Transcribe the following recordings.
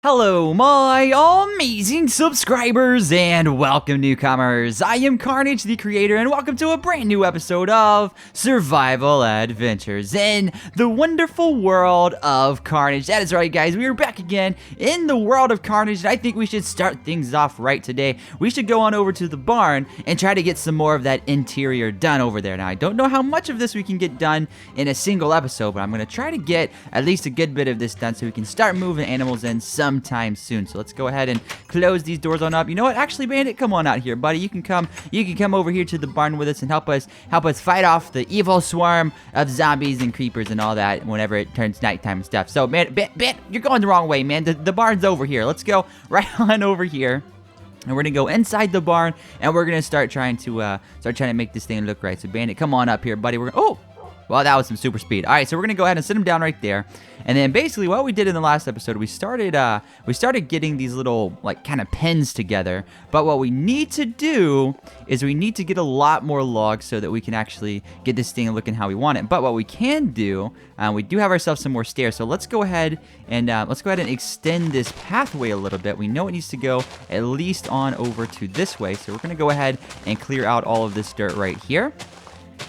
Hello, my amazing subscribers, and welcome, newcomers. I am Carnage, the creator, and welcome to a brand new episode of Survival Adventures in the wonderful world of Carnage. That is right, guys. We are back again in the world of Carnage, and I think we should start things off right today. We should go on over to the barn and try to get some more of that interior done over there. Now, I don't know how much of this we can get done in a single episode, but I'm going to try to get at least a good bit of this done so we can start moving animals in sometime soon. So let's go ahead and close these doors on up. You know what? Actually, Bandit, come on out here, buddy. You can come over here to the barn with us and help us fight off the evil swarm of zombies and creepers and all that whenever it turns nighttime and stuff. So, man, Bit, you're going the wrong way, man. The barn's over here. Let's go right on over here. And we're gonna go inside the barn, and we're gonna start trying to make this thing look right. So, Bandit, come on up here, buddy. Well, that was some super speed. All right, so we're gonna go ahead and sit him down right there, and then basically what we did in the last episode, we started getting these little like kind of pens together. But what we need to do is we need to get a lot more logs so that we can actually get this thing looking how we want it. But what we can do, we do have ourselves some more stairs. So let's go ahead and extend this pathway a little bit. We know it needs to go at least on over to this way. So we're gonna go ahead and clear out all of this dirt right here.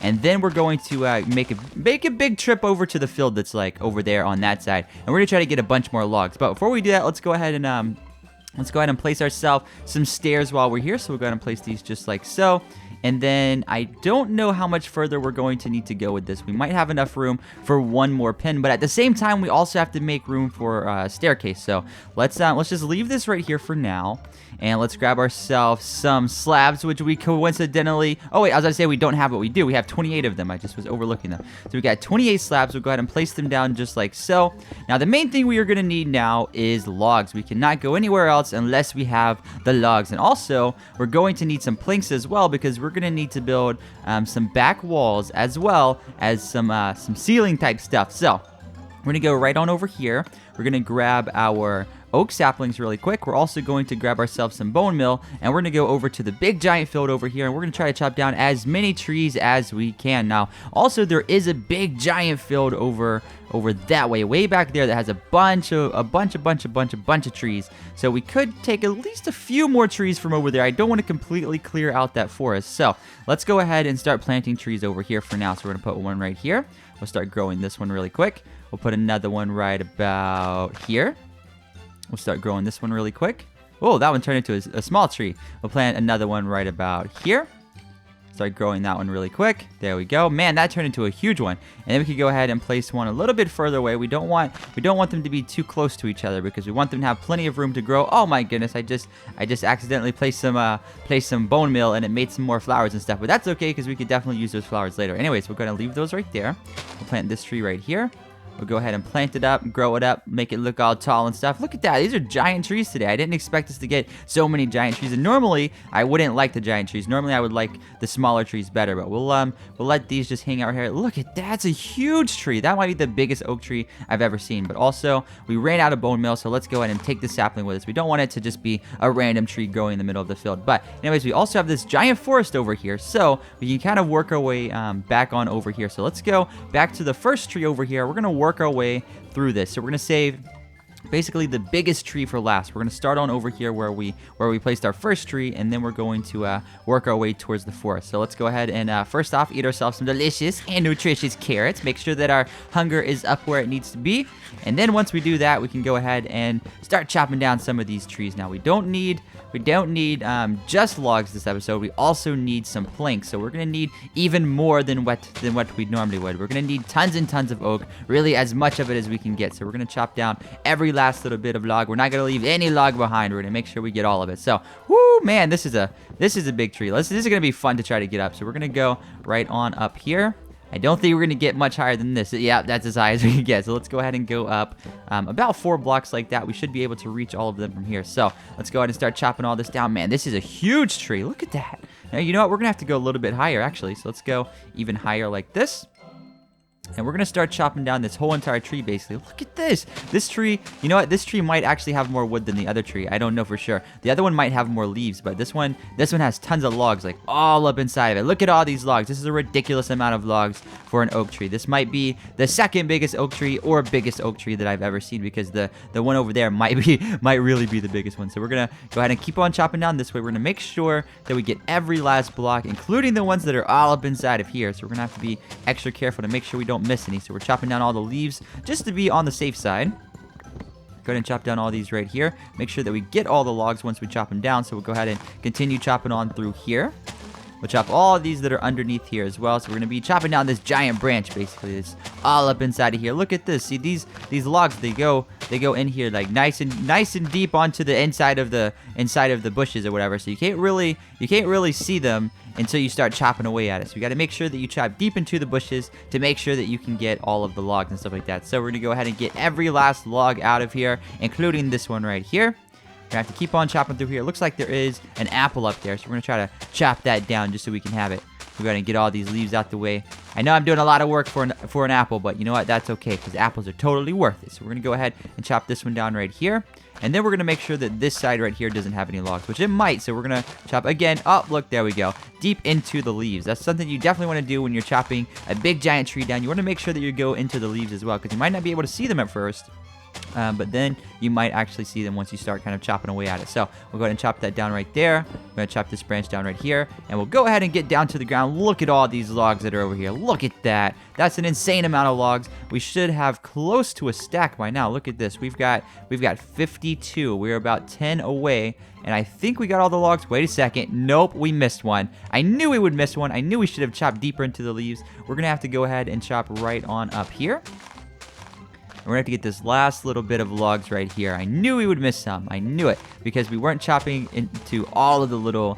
And then we're going to make a big trip over to the field that's like over there on that side, and we're gonna try to get a bunch more logs. But before we do that, let's go ahead and place ourselves some stairs while we're here. So we'll go ahead and place these just like so. And then I don't know how much further we're going to need to go with this. We might have enough room for one more pin, but at the same time, we also have to make room for a staircase. So let's just leave this right here for now, and let's grab ourselves some slabs, which we coincidentally. Oh wait, I was gonna say we don't have what we do. We have 28 of them. I just was overlooking them. So we got 28 slabs. We'll go ahead and place them down just like so. Now the main thing we are gonna need now is logs. We cannot go anywhere else unless we have the logs, and also we're going to need some planks as well, because we're gonna need to build some back walls as well as some ceiling type stuff. So we're gonna go right on over here. We're gonna grab our oak saplings really quick. We're also going to grab ourselves some bone meal, and we're gonna go over to the big giant field over here, and we're gonna try to chop down as many trees as we can. Now also there is a big giant field over that way back there that has a bunch of trees. So we could take at least a few more trees from over there. I don't want to completely clear out that forest. So let's go ahead and start planting trees over here for now. So we're gonna put one right here. We'll start growing this one really quick. We'll put another one right about here. We'll start growing this one really quick. Oh, that one turned into a small tree. We'll plant another one right about here. Start growing that one really quick. There we go. Man, that turned into a huge one. And then we could go ahead and place one a little bit further away. We don't want them to be too close to each other, because we want them to have plenty of room to grow. Oh my goodness, I just accidentally placed some bone meal, and it made some more flowers and stuff. But that's okay, because we could definitely use those flowers later. Anyways, we're gonna leave those right there. We'll plant this tree right here. We'll go ahead and plant it up, grow it up, make it look all tall and stuff. Look at that. These are giant trees today. I didn't expect us to get so many giant trees. And normally, I wouldn't like the giant trees. Normally, I would like the smaller trees better. But we'll let these just hang out here. Look at that. It's a huge tree. That might be the biggest oak tree I've ever seen. But also, we ran out of bone meal, so let's go ahead and take the sapling with us. We don't want it to just be a random tree growing in the middle of the field. But anyways, we also have this giant forest over here. So we can kind of work our way back on over here. So let's go back to the first tree over here. We're going to work our way through this. So we're gonna save basically the biggest tree for last. We're gonna start on over here where we placed our first tree, and then we're going to work our way towards the forest. So let's go ahead and first off eat ourselves some delicious and nutritious carrots. Make sure that our hunger is up where it needs to be, and then once we do that, we can go ahead and start chopping down some of these trees. Now we don't need just logs this episode. We also need some planks. So we're gonna need even more than what we normally would. We're gonna need tons and tons of oak, really as much of it as we can get. So we're gonna chop down every last little bit of log. We're not gonna leave any log behind. We're gonna make sure we get all of it. So, whoo, man, this is a big tree. This is gonna be fun to try to get up. So we're gonna go right on up here. I don't think we're going to get much higher than this. Yeah, that's as high as we can get. So let's go ahead and go up about 4 blocks like that. We should be able to reach all of them from here. So let's go ahead and start chopping all this down. Man, this is a huge tree. Look at that. Now, you know what? We're going to have to go a little bit higher, actually. So let's go even higher like this. And we're going to start chopping down this whole entire tree, basically. Look at this. This tree, you know what? This tree might actually have more wood than the other tree. I don't know for sure. The other one might have more leaves, but this one has tons of logs, like all up inside of it. Look at all these logs. This is a ridiculous amount of logs for an oak tree. This might be the second biggest oak tree or biggest oak tree that I've ever seen, because the one over there might really be the biggest one. So we're going to go ahead and keep on chopping down this way. We're going to make sure that we get every last block, including the ones that are all up inside of here. So we're going to have to be extra careful to make sure we don't miss any. So we're chopping down all the leaves just to be on the safe side. Go ahead and chop down all these right here. Make sure that we get all the logs once we chop them down. So we'll go ahead and continue chopping on through here. We'll chop all these that are underneath here as well. So we're going to be chopping down this giant branch, basically. It's all up inside of here. Look at this. See, these logs, they go in here like nice and deep onto the inside of the bushes or whatever. So you can't really see them until you start chopping away at it. So you got to make sure that you chop deep into the bushes to make sure that you can get all of the logs and stuff like that. So we're going to go ahead and get every last log out of here, including this one right here. We're going to have to keep on chopping through here. It looks like there is an apple up there, so we're going to try to chop that down just so we can have it. We're going to get all these leaves out the way. I know I'm doing a lot of work for an apple, but you know what? That's okay, because apples are totally worth it. So we're going to go ahead and chop this one down right here. And then we're going to make sure that this side right here doesn't have any logs, which it might. So we're going to chop again. Oh, look, there we go. Deep into the leaves. That's something you definitely want to do when you're chopping a big giant tree down. You want to make sure that you go into the leaves as well, because you might not be able to see them at first. But then you might actually see them once you start kind of chopping away at it. So we'll go ahead and chop that down right there. We're going to chop this branch down right here. And we'll go ahead and get down to the ground. Look at all these logs that are over here. Look at that. That's an insane amount of logs. We should have close to a stack by now. Look at this. We've got 52. We're about 10 away. And I think we got all the logs. Wait a second. Nope, we missed one. I knew we would miss one. I knew we should have chopped deeper into the leaves. We're going to have to go ahead and chop right on up here. We're going to have to get this last little bit of logs right here. I knew we would miss some. I knew it, because we weren't chopping into all of the little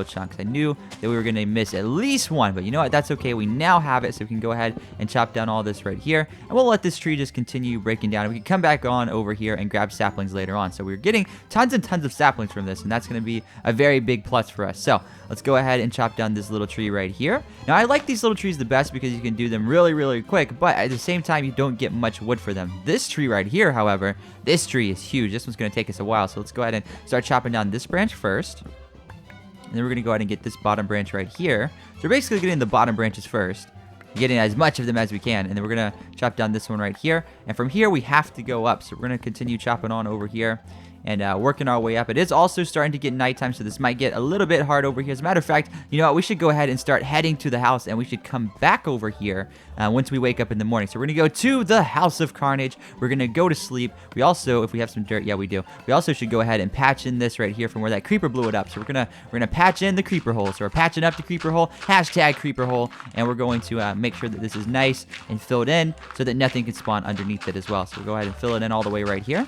chunks. I knew that we were going to miss at least one, but you know what? That's okay. We now have it, so we can go ahead and chop down all this right here, and we'll let this tree just continue breaking down. We can come back on over here and grab saplings later on. So we're getting tons and tons of saplings from this, and that's going to be a very big plus for us. So let's go ahead and chop down this little tree right here. Now, I like these little trees the best because you can do them really, really quick, but at the same time, you don't get much wood for them. This tree right here, however, this tree is huge. This one's going to take us a while, so let's go ahead and start chopping down this branch first. And then we're going to go ahead and get this bottom branch right here. So we're basically getting the bottom branches first. Getting as much of them as we can. And then we're going to chop down this one right here. And from here, we have to go up. So we're going to continue chopping on over here and working our way up. It is also starting to get nighttime, so this might get a little bit hard over here. As a matter of fact, you know what? We should go ahead and start heading to the house, and we should come back over here once we wake up in the morning. So we're going to go to the House of Carnage. We're going to go to sleep. We also, if we have some dirt, yeah, we do. We also should go ahead and patch in this right here from where that creeper blew it up. So we're gonna patch in the creeper hole. So we're patching up the creeper hole, hashtag creeper hole, and we're going to make sure that this is nice and filled in so that nothing can spawn underneath it as well. So we'll go ahead and fill it in all the way right here.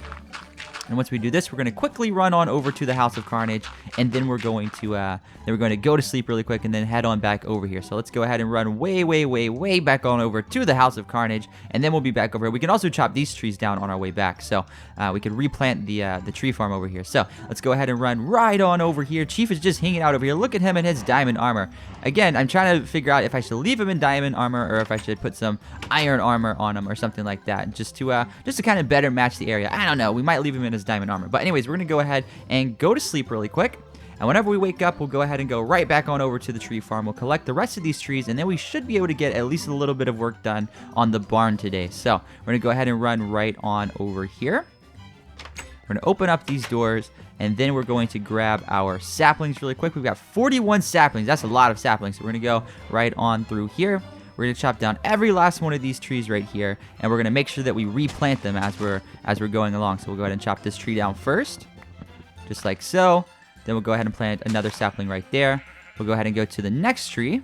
And once we do this, we're going to quickly run on over to the House of Carnage, and then we're going to go to sleep really quick and then head on back over here. So let's go ahead and run way back on over to the House of Carnage, and then we'll be back over here. We can also chop these trees down on our way back, so we can replant the tree farm over here. So let's go ahead and run right on over here. Chief is just hanging out over here. Look at him in his diamond armor. Again, I'm trying to figure out if I should leave him in diamond armor or if I should put some iron armor on him or something like that, just to kind of better match the area. I don't know. We might leave him in his diamond armor. But anyways, we're going to go ahead and go to sleep really quick. And whenever we wake up, we'll go ahead and go right back on over to the tree farm. We'll collect the rest of these trees, and then we should be able to get at least a little bit of work done on the barn today. So we're going to go ahead and run right on over here. We're going to open up these doors, and then we're going to grab our saplings really quick. We've got 41 saplings. That's a lot of saplings. So we're going to go right on through here. We're going to chop down every last one of these trees right here, and we're going to make sure that we replant them as we're going along. So we'll go ahead and chop this tree down first, just like so. Then we'll go ahead and plant another sapling right there. We'll go ahead and go to the next tree.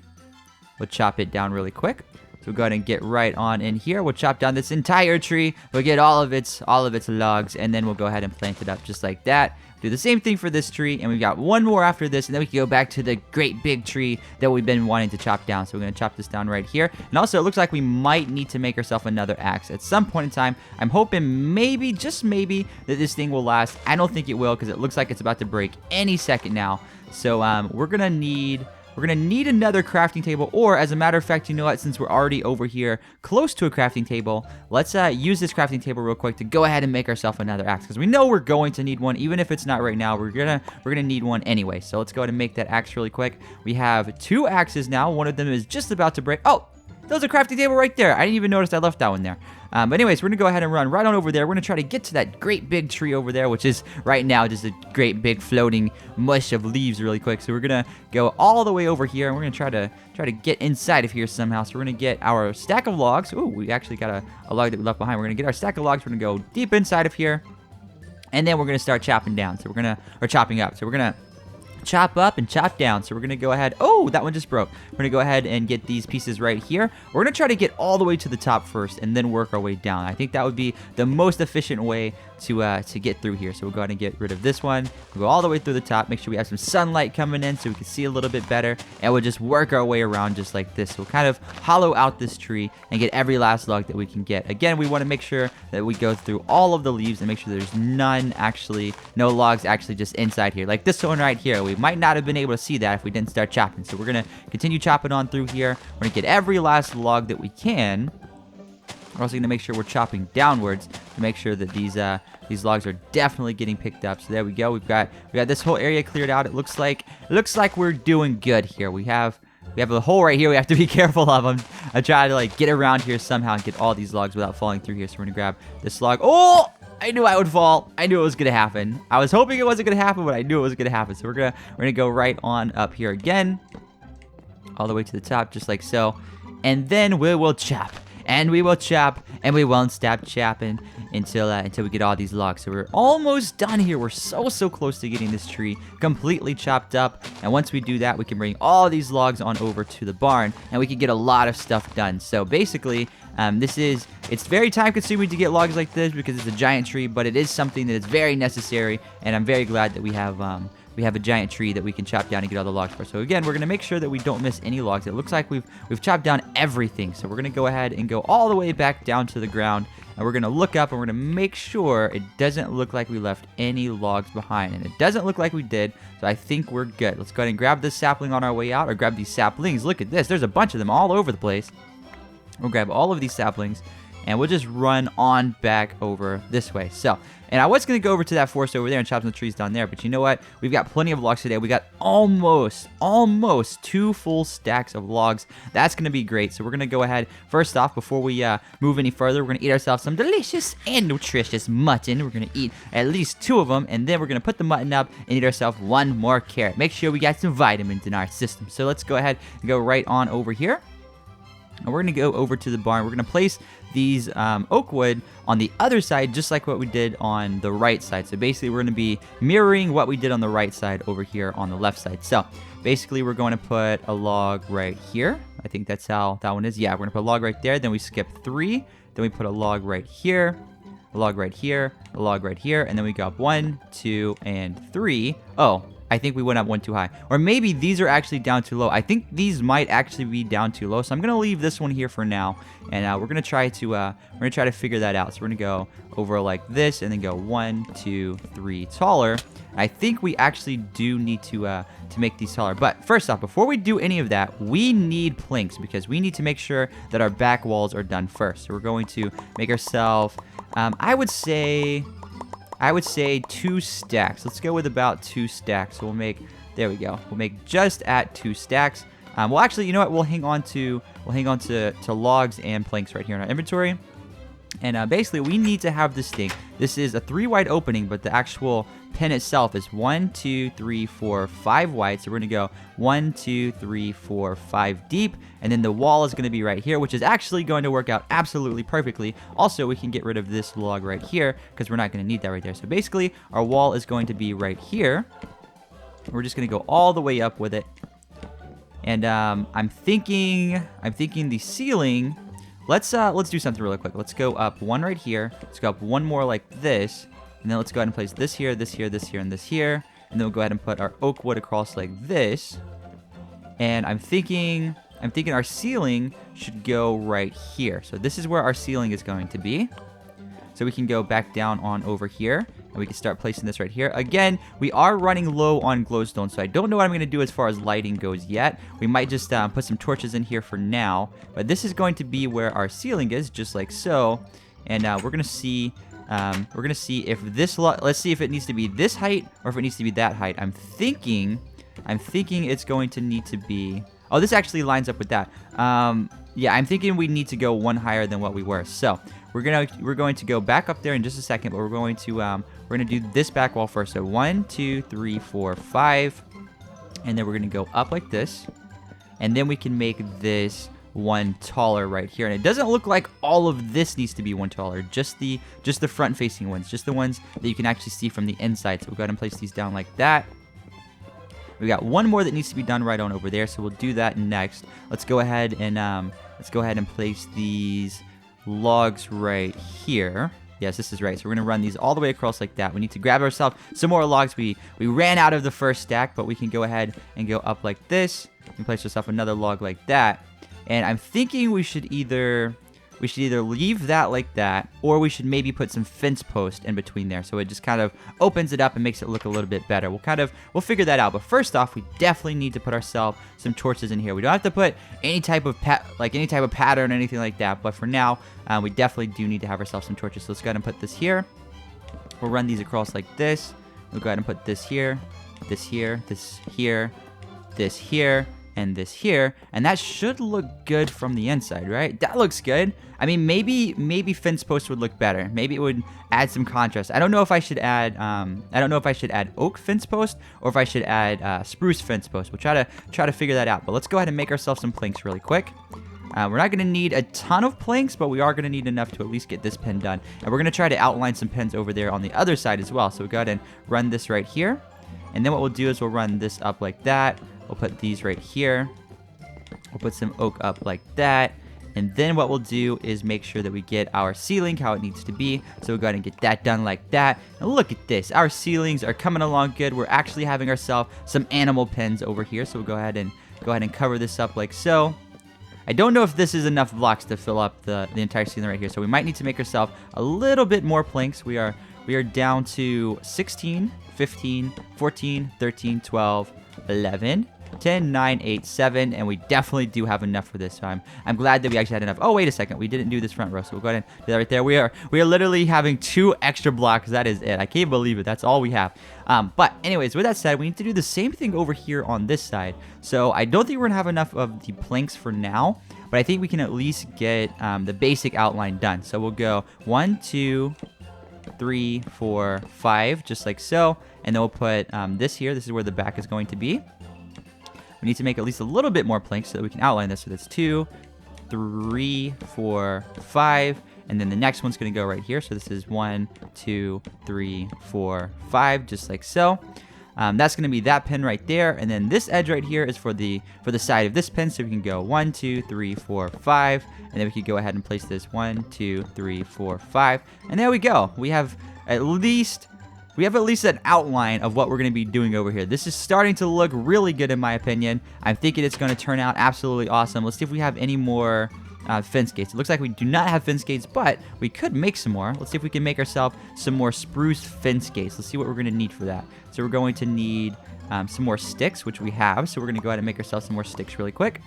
We'll chop it down really quick. So we'll go ahead and get right on in here. We'll chop down this entire tree. We'll get all of its logs, and then we'll go ahead and plant it up just like that. Do the same thing for this tree, and we've got one more after this, and then we can go back to the great big tree that we've been wanting to chop down. So we're going to chop this down right here. And also, it looks like we might need to make ourselves another axe at some point in time. I'm hoping maybe, just maybe, that this thing will last. I don't think it will, because it looks like it's about to break any second now. So we're going to need we're going to need another crafting table, or as a matter of fact, you know what, since we're already over here close to a crafting table, let's use this crafting table real quick to go ahead and make ourselves another axe, because we know we're going to need one. Even if it's not right now, we're gonna need one anyway. So let's go ahead and make that axe really quick. We have 2 axes now. One of them is just about to break. Oh, there's a crafting table right there. I didn't even notice I left that one there. But anyways, we're going to go ahead and run right on over there. We're going to try to get to that great big tree over there, which is right now just a great big floating mush of leaves really quick. So we're going to go all the way over here, and we're going to try to get inside of here somehow. So we're going to get our stack of logs. Ooh, we actually got a log that we left behind. We're going to get our stack of logs. We're going to go deep inside of here, and then we're going to start chopping down. So we're going to, or chopping up. So we're going to chop up and chop down. So we're going to go ahead. Oh, that one just broke. We're going to go ahead and get these pieces right here. We're going to try to get all the way to the top first and then work our way down. I think that would be the most efficient way to get through here. So we'll go ahead and get rid of this one. We'll go all the way through the top. Make sure we have some sunlight coming in so we can see a little bit better. And we'll just work our way around just like this. So we'll kind of hollow out this tree and get every last log that we can get. Again, we want to make sure that we go through all of the leaves and make sure there's no logs actually just inside here. Like this one right here. We might not have been able to see that if we didn't start chopping. So we're going to continue chopping on through here. We're going to get every last log that we can. We're also going to make sure we're chopping downwards to make sure that these logs are definitely getting picked up. So there we go. We got this whole area cleared out. It looks like we're doing good here. We have a hole right here we have to be careful of. I'm trying to like get around here somehow and get all these logs without falling through here. So we're going to grab this log. Oh! I knew I would fall. I knew it was going to happen. I was hoping it wasn't going to happen, but I knew it was going to happen. So we're going to go right on up here again. All the way to the top, just like so. And then we will chop. And we will chop, and we won't stop chopping until we get all these logs. So we're almost done here. We're so close to getting this tree completely chopped up. And once we do that, we can bring all these logs on over to the barn, and we can get a lot of stuff done. So basically, it's very time consuming to get logs like this because it's a giant tree, but it is something that is very necessary, and I'm very glad that we have a giant tree that we can chop down and get all the logs for. So again, we're going to make sure that we don't miss any logs. It looks like we've chopped down everything. So we're going to go ahead and go all the way back down to the ground. And we're going to look up and we're going to make sure it doesn't look like we left any logs behind. And it doesn't look like we did. So I think we're good. Let's go ahead and grab this sapling on our way out, or grab these saplings. Look at this. There's a bunch of them all over the place. We'll grab all of these saplings, and we'll just run on back over this way. So, and I was going to go over to that forest over there and chop some trees down there, but you know what? We've got plenty of logs today. We got almost 2 full stacks of logs. That's going to be great. So we're going to go ahead, first off, before we move any further, we're going to eat ourselves some delicious and nutritious mutton. We're going to eat at least 2 of them, and then we're going to put the mutton up and eat ourselves 1 more carrot. Make sure we got some vitamins in our system. So let's go ahead and go right on over here. And we're going to go over to the barn. We're going to place these oak wood on the other side, just like what we did on the right side. So basically, we're going to be mirroring what we did on the right side over here on the left side. So basically, we're going to put a log right here. I think that's how that one is. Yeah, we're going to put a log right there. Then we skip 3. Then we put a log right here, a log right here, a log right here. And then we go up 1, 2, and 3. Oh, I think we went up 1 too high. Or maybe these are actually down too low. I think these might actually be down too low. So I'm going to leave this one here for now. And we're going to try to figure that out. So we're going to go over like this and then go 1, 2, 3 taller. I think we actually do need to make these taller. But first off, before we do any of that, we need planks because we need to make sure that our back walls are done first. So we're going to make ourselves, I would say 2 stacks. Let's go with about 2 stacks. So we'll make, there we go. We'll make just at 2 stacks. Well, actually, you know what? We'll hang on to logs and planks right here in our inventory. And basically, we need to have this thing. This is a 3 wide opening, but the actual pin itself is 1, 2, 3, 4, 5 wide. So we're going to go 1, 2, 3, 4, 5 deep. And then the wall is going to be right here, which is actually going to work out absolutely perfectly. Also, we can get rid of this log right here because we're not going to need that right there. So basically, our wall is going to be right here. We're just going to go all the way up with it. And I'm thinking the ceiling. Let's do something really quick. Let's go up 1 right here. Let's go up 1 more like this. And then let's go ahead and place this here, this here, this here, and this here. And then we'll go ahead and put our oak wood across like this. And I'm thinking our ceiling should go right here. So this is where our ceiling is going to be. So we can go back down on over here, and we can start placing this right here. Again, we are running low on glowstone, so I don't know what I'm going to do as far as lighting goes yet. We might just put some torches in here for now, but this is going to be where our ceiling is, just like so. And we're going to see if this, let's see if it needs to be this height or if it needs to be that height. I'm thinking it's going to need to be, oh, this actually lines up with that. Yeah, I'm thinking we need to go one higher than what we were. So we're going to go back up there in just a second, but we're going to do this back wall first. So 1, 2, 3, 4, 5, and then we're going to go up like this, and then we can make this one taller right here. And it doesn't look like all of this needs to be one taller, just the front facing ones, just the ones that you can actually see from the inside. So we'll go ahead and place these down like that. We got one more that needs to be done right on over there, so we'll do that next. Let's go ahead and place these logs right here. Yes, this is right. So we're gonna run these all the way across like that. We need to grab ourselves some more logs. We ran out of the first stack, but we can go ahead and go up like this and place ourselves another log like that. And I'm thinking we should either leave that like that, or we should maybe put some fence post in between there, so it just kind of opens it up and makes it look a little bit better. We'll figure that out. But first off, we definitely need to put ourselves some torches in here. We don't have to put any type of pattern or anything like that, but for now, we definitely do need to have ourselves some torches. So let's go ahead and put this here. We'll run these across like this. We'll go ahead and put this here, this here, this here, this here, and this here, and that should look good from the inside, right? That looks good. I mean, maybe fence post would look better. Maybe it would add some contrast. I don't know if I should add oak fence post or if I should add spruce fence post. We'll try to figure that out. But let's go ahead and make ourselves some planks really quick. We're not going to need a ton of planks, but we are going to need enough to at least get this pin done. And we're going to try to outline some pins over there on the other side as well. So we'll go ahead and run this right here. And then what we'll do is we'll run this up like that. We'll put these right here. We'll put some oak up like that. And then what we'll do is make sure that we get our ceiling how it needs to be. So we'll go ahead and get that done like that. And look at this. Our ceilings are coming along good. We're actually having ourselves some animal pens over here. So we'll go ahead and cover this up like so. I don't know if this is enough blocks to fill up the entire ceiling right here. So we might need to make ourselves a little bit more planks. We are down to 16, 15, 14, 13, 12, 11, 10, 9, 8, 7, and we definitely do have enough for this. So I'm glad that we actually had enough. Oh, wait a second. We didn't do this front row, so we'll go ahead and do that right there. We are literally having 2 extra blocks. That is it. I can't believe it. That's all we have. But anyways, with that said, we need to do the same thing over here on this side. So I don't think we're going to have enough of the planks for now, but I think we can at least get the basic outline done. So we'll go 1, 2, 3, 4, 5, just like so. And then we'll put this here. This is where the back is going to be. We need to make at least a little bit more planks so that we can outline this. So that's 2, 3, 4, 5. And then the next one's going to go right here. So this is 1, 2, 3, 4, 5, just like so. That's going to be that pin right there. And then this edge right here is for the side of this pin. So we can go 1, 2, 3, 4, 5. And then we could go ahead and place this 1, 2, 3, 4, 5. And there we go. We have at least an outline of what we're going to be doing over here. This is starting to look really good in my opinion. I'm thinking it's going to turn out absolutely awesome. Let's see if we have any more fence gates. It looks like we do not have fence gates, but we could make some more. Let's see if we can make ourselves some more spruce fence gates. Let's see what we're going to need for that. So we're going to need some more sticks, which we have. So we're going to go ahead and make ourselves some more sticks really quick.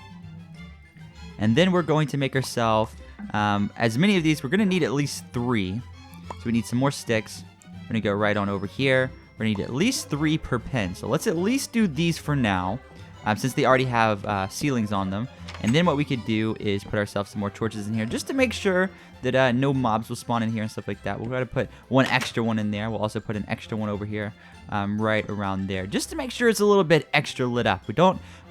And then we're going to make ourselves as many of these. We're going to need at least 3. So we need some more sticks. We're going to go right on over here. We're going to need at least 3 per pin. So let's at least do these for now, since they already have ceilings on them. And then what we could do is put ourselves some more torches in here just to make sure that no mobs will spawn in here and stuff like that. We'll try to put one extra one in there. We'll also put an extra one over here right around there just to make sure it's a little bit extra lit up. We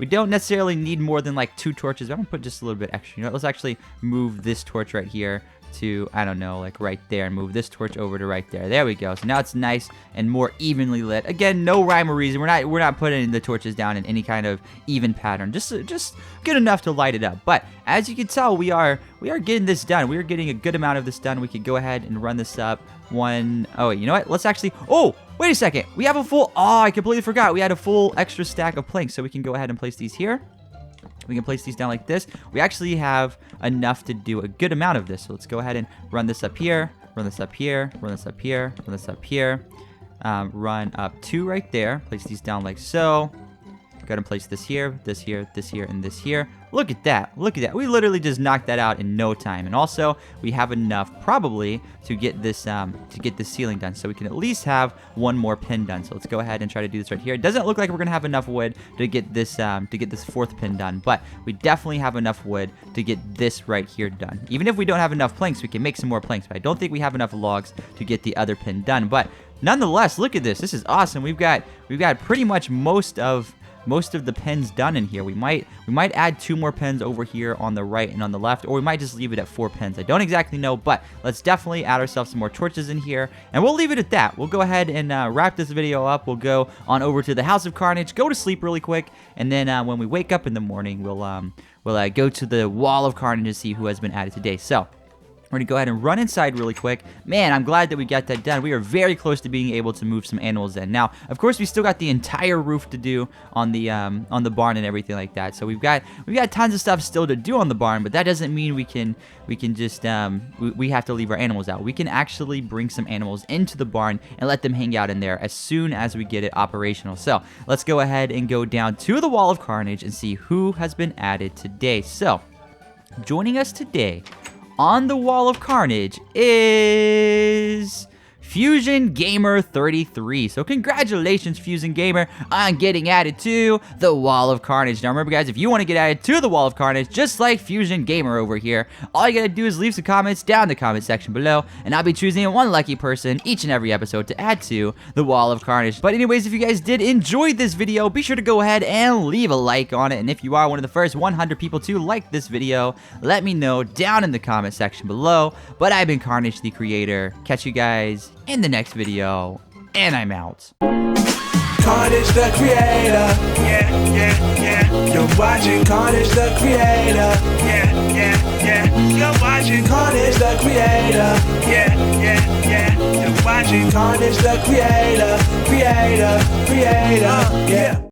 don't necessarily need more than like 2 torches. I'm going to put just a little bit extra. You know what? Let's actually move this torch right here to, I don't know, like right there, and move this torch over to right there. There we go. So now it's nice and more evenly lit. Again, no rhyme or reason. We're not putting the torches down in any kind of even pattern. Just good enough to light it up. But as you can tell, we are getting this done. We are getting a good amount of this done. We could go ahead and run this up. Oh, you know what? Let's actually, oh, wait a second. We have a full, I completely forgot. We had a full extra stack of planks, so we can go ahead and place these here. We can place these down like this. We actually have enough to do a good amount of this. So let's go ahead and run this up here. run this up here, run this up here, run this up here. Run up 2 right there. Place these down like so. Go ahead and place this here, this here, this here, and this here. Look at that. Look at that. We literally just knocked that out in no time. And also, we have enough probably to get this ceiling done. So we can at least have one more pin done. So let's go ahead and try to do this right here. It doesn't look like we're gonna have enough wood to get this 4th pin done, but we definitely have enough wood to get this right here done. Even if we don't have enough planks, we can make some more planks. But I don't think we have enough logs to get the other pin done. But nonetheless, look at this. This is awesome. We've got pretty much most of the pins done in here. We might add 2 more pins over here on the right and on the left, or we might just leave it at 4 pins. I don't exactly know, but let's definitely add ourselves some more torches in here, and we'll leave it at that. We'll go ahead and wrap this video up. We'll go on over to the House of Carnage, go to sleep really quick, and then when we wake up in the morning, we'll go to the Wall of Carnage to see who has been added today. So we're going to go ahead and run inside really quick. Man, I'm glad that we got that done. We are very close to being able to move some animals in. Now, of course, we still got the entire roof to do on the barn and everything like that. So we've got tons of stuff still to do on the barn, but that doesn't mean we can just we have to leave our animals out. We can actually bring some animals into the barn and let them hang out in there as soon as we get it operational. So let's go ahead and go down to the Wall of Carnage and see who has been added today. So joining us today on the Wall of Carnage is Fusion Gamer 33. So congratulations, Fusion Gamer, on getting added to the Wall of Carnage. Now remember, guys, if you want to get added to the Wall of Carnage, just like Fusion Gamer over here, all you gotta do is leave some comments down in the comment section below, and I'll be choosing one lucky person each and every episode to add to the Wall of Carnage. But anyways, if you guys did enjoy this video, be sure to go ahead and leave a like on it. And if you are one of the first 100 people to like this video, let me know down in the comment section below. But I've been Carnage the Creator. Catch you guys in the next video, and I'm out. Carnage the Creator, yeah. You're watching Carnage the Creator, yeah. You're watching Carnage the Creator, yeah. You're watching Carnage the Creator, yeah.